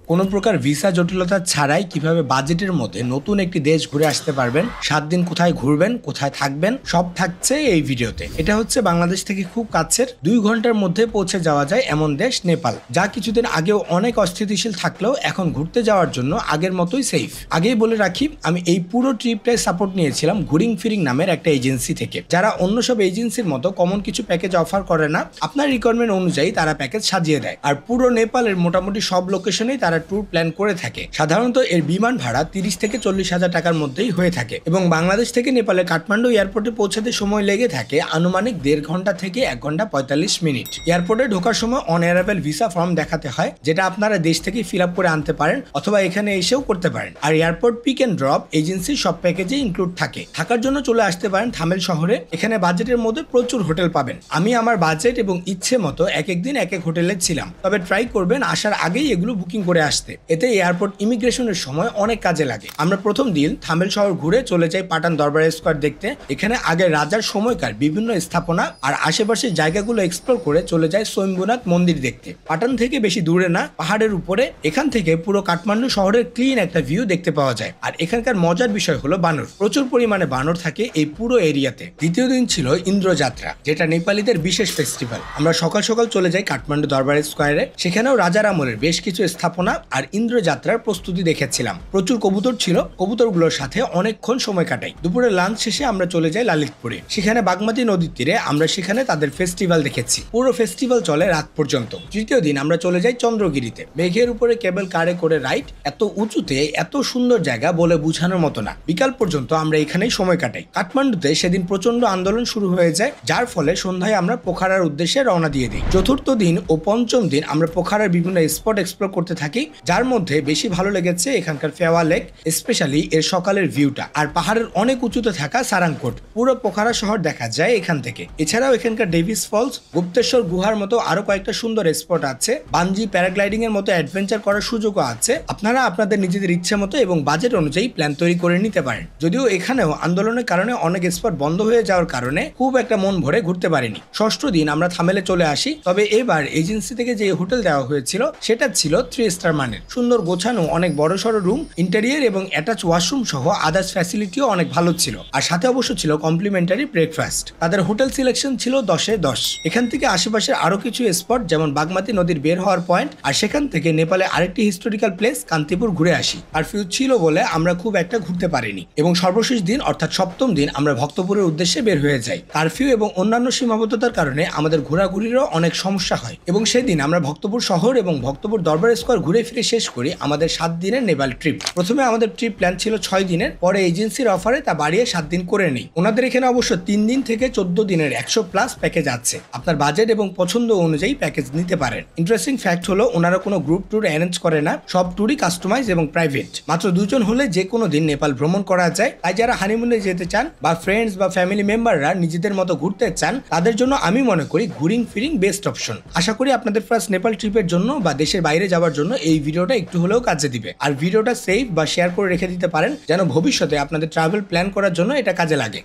কোনো প্রকার ভিসা জটিলতা ছাড়াই কিভাবে বাজেটের মধ্যে নতুন একটি দেশ ঘুরে আসতে পারবেন, 7 দিন কোথায় ঘুরবেন, কোথায় থাকবেন, সব থাকছে এই ভিডিওতে। এটা হচ্ছে বাংলাদেশ থেকে খুব কাছের, 2 ঘন্টার মধ্যে পৌঁছে যাওয়া যায় এমন দেশ নেপাল, যা কিছুদিন আগেও অনেক অস্থিতিশীল থাকলেও এখন ঘুরতে যাওয়ার জন্য আগের মতোই সেফ। আগেই বলে রাখি, আমি এই পুরো ট্রিপটাই সাপোর্ট নিয়েছিলাম ঘুরিং ফিরিং নামের একটা এজেন্সি থেকে, যারা অন্য সব এজেন্সির মতো কমন কিছু প্যাকেজ অফার করে না। আপনার রিকোয়ারমেন্ট অনুযায়ী তারা প্যাকেজ সাজিয়ে দেয়, আর পুরো নেপালের মোটামুটি সব লোকেশনেই তারা ট্যুর প্ল্যান করে থাকে। সাধারণত এর বিমান ভাড়া 30 থেকে 40 হাজার টাকার মধ্যেই হয়ে থাকে এবং বাংলাদেশ থেকে নেপালের কাঠমান্ডু এয়ারপোর্টে পৌঁছাতে সময় লেগে থাকে আনুমানিক 1.5 ঘন্টা থেকে 1 ঘন্টা 45 মিনিট। এয়ারপোর্টে ঢোকার সময় অন অ্যারাইভাল ভিসা ফর্ম দেখাতে হয়, যেটা আপনারা দেশ থেকে ফিল আপ করে আনতে পারেন অথবা এখানে এসেও করতে পারেন। আর এয়ারপোর্ট পিক এন্ড ড্রপ এজেন্সির সব প্যাকেজে ইনক্লুড থাকে। থাকার জন্য চলে আসতে পারেন থামেল শহরে। এখানে বাজেটের মধ্যে প্রচুর হোটেল পাবেন। আমি আমার বাজেট এবং ইচ্ছে মতো এক এক দিন এক এক হোটেলে ছিলাম, তবে ট্রাই করবেন আসার আগেই এগুলো বুকিং করে আসতে, এতে এয়ারপোর্ট ইমিগ্রেশনের সময় অনেক কাজে লাগে। আমরা প্রথম দিন থামেল শহর ঘুরে চলে যাই পাটান দরবার স্কোয়ার দেখতে। এখানে আগে রাজার সময়কার বিভিন্ন স্থাপনা আর আশেপাশের জায়গাগুলো এক্সপ্লোর করে চলে যায় স্বয়ম্ভুনাথ মন্দির দেখতে। পাটান থেকে বেশি দূরে না, পাহাড়ের উপরে। এখান থেকে পুরো কাঠমান্ডু শহরের ক্লিন একটা ভিউ দেখতে পাওয়া যায়। আর এখানকার মজার বিষয় হলো বানর, প্রচুর পরিমাণে বানর থাকে এই পুরো এরিয়াতে। দ্বিতীয় দিন ছিল ইন্দ্রযাত্রা, যেটা নেপালিদের বিশেষ ফেস্টিভ্যাল। আমরা সকাল সকাল চলে যাই কাঠমান্ডু দরবার স্কোয়ারে। সেখানেও রাজার আমলের বেশ কিছু স্থাপনা আর ইন্দ্রযাত্রার প্রস্তুতি দেখেছিলাম। প্রচুর কবুতর ছিল, কবুতরগুলোর সাথে অনেকক্ষণ সময় কাটাই। দুপুরে লাঞ্চ শেষে আমরা চলে যাই লালিতপুরে। সেখানে বাগমতী নদীর তীরে আমরা সেখানে তাদের ফেস্টিভ্যাল দেখেছি। পুরো ফেস্টিভ্যাল চলে রাত পর্যন্ত। তৃতীয় দিন আমরা চলে যাই চন্দ্রগিরিতে। মেঘের উপরে কেবল কারে করে রাইড, এত উঁচুতে এত সুন্দর জায়গা বলে বোঝানোর মতো না। বিকাল পর্যন্ত আমরা এখানেই সময় কাটাই। কাঠমান্ডুতে সেদিন প্রচন্ড আন্দোলন শুরু হয়ে যায়, যার ফলে সন্ধ্যায় আমরা পোখারার উদ্দেশ্যে রওনা দিয়ে দিই। চতুর্থ দিন ও পঞ্চম দিন আমরা পোখারার বিভিন্ন স্পট এক্সপ্লোর করতে থাকি, যার মধ্যে বেশি ভালো লেগেছে এখানকার ফেওয়া লেক, স্পেশালি এর সকালের ভিউটা, আর পাহাড়ের অনেক উঁচুতে থাকা সারাংকোট। পুরো পোখারা শহর দেখা যায় এখান থেকে। এছাড়াও এখানকার ডেভিস ফলস, গুপ্তেশ্বর গুহার মতো আরো কয়েকটা সুন্দর স্পট আছে। বানজি প্যারাগ্লাইডিং এর মতো অ্যাডভেঞ্চার করার সুযোগও আছে। আপনারা আপনাদের নিজেদের ইচ্ছে মতো এবং বাজেট অনুযায়ী প্ল্যান তৈরি করে নিতে পারেন। যদিও এখানেও আন্দোলনের কারণে অনেক স্পট বন্ধ হয়ে যাওয়ার কারণে খুব একটা মন ভরে ঘুরতে পারিনি। ষষ্ঠ দিন আমরা থামেলে চলে আসি, তবে এবার এজেন্সি থেকে যে হোটেল দেওয়া হয়েছিল সেটা ছিল 3 স্টার মানের। সুন্দর গোছানো, অনেক বড় সড়ো রুম, ইন্টেরিয়র এবং অ্যাটাচ ওয়াশরুম সহ আদার্স ফ্যাসিলিটিও অনেক ভালো ছিল। আর সাথে অবশ্য ছিল কমপ্লিমেন্টারি ব্রেকফাস্ট। তাদের হোটেল সিলেকশন ছিল 10-এ 10। এখান থেকে আশেপাশের আরো কিছু স্পট যেমন বাগমতী নদীর বের হওয়ার পয়েন্ট, আর সেখান থেকে নেপালে আরেকটি হিস্টোরিক্যাল প্লেস কান্তিপুর ঘুরে আসি। কারফিউ ছিল বলে আমরা খুব একটা ঘুরতে পারিনি। এবং সর্বশেষ দিন অর্থাৎ সপ্তম দিন আমরা ভক্তপুরের উদ্দেশ্যে বের হয়ে যাই। কারফিউ এবং অন্যান্য সীমাবদ্ধতার কারণে আমাদের ঘোরাঘুরিরও অনেক সমস্যা হয় এবং সেদিন আমরা ভক্তপুর শহর এবং ভক্তপুর দরবার স্কোয়ার ঘুরে ফিরে শেষ করি আমাদের 7 দিনের নেপাল ট্রিপ। প্রথমে আমাদের ট্রিপ প্ল্যান ছিল 6 দিনের, পরে এজেন্সির অফারে তা বাড়িয়ে 7 দিন করে নেই। ওনাদের এখানে অবশ্য 3 দিন থেকে 14 দিনের 100+ প্যাকেজ আছে। আপনার বাজেট এবং পছন্দ অনুযায়ী প্যাকেজ নিতে পারেন। ইন্টারেস্টিং ফ্যাক্ট হলো ওনারা কোনো গ্রুপ ট্যুর অ্যারেঞ্জ করে না, সব ট্যুরই কাস্টমাইজ এবং প্রাইভেট। মাত্র 2 জন হলে যে কোনো দিন নেপাল ভ্রমণ করা যায়। তাই যারা হানিমুনে যেতে চান বা ফ্রেন্ডস বা ফ্যামিলি মেম্বাররা নিজেদের মতো ঘুরতে চান, তাদের জন্য আমি মনে করি ঘুরিং ফিরিং বেস্ট অপশন। আশা করি আপনাদের ফার্স্ট নেপাল ট্রিপের জন্য বা দেশের বাইরে যাওয়ার জন্য এই ভিডিওটা একটু হলেও কাজে দিবে। আর ভিডিওটা সেভ বা শেয়ার করে রেখে দিতে পারেন, যেন ভবিষ্যতে আপনাদের ট্রাভেল প্ল্যান করার জন্য এটা কাজে লাগে।